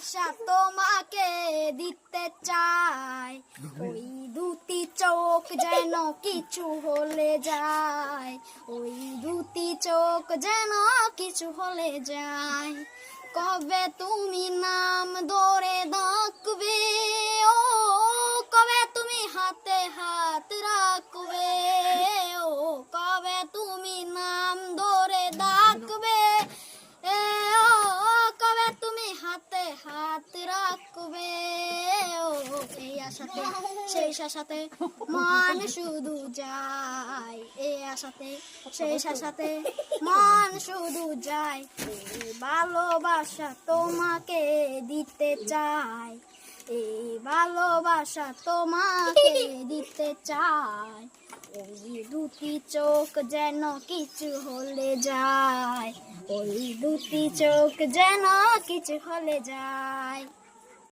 ভালোবাসা তোমাকে দিতে চাই, ওই দুটি চোখ যেন কিছু হলে যায়, ওই দুটি চোখ যেন কিছু হলে যায়। কবে তুমি নাম ধরে ডাকবে, ও কবে তুমি হাতে হাত রাখবে, ও কবে তুমি নাম ধরে ডাকবে, এ ও কবে তুমি হাতে হাত রাখবে, ও এই আশাতে সেই আশাতে মন শুধু যায়, এই আশাতে সেই আশাতে মন শুধু যায়। এই ভালোবাসা তোমাকে দিতে চাই, এই ভালোবাসা তোমাকে দিতে চাই, ওই দুটি চোখ যেন কিছু হলে যায়, ওই দুটি চোখ যেন কিছু হলে যায়।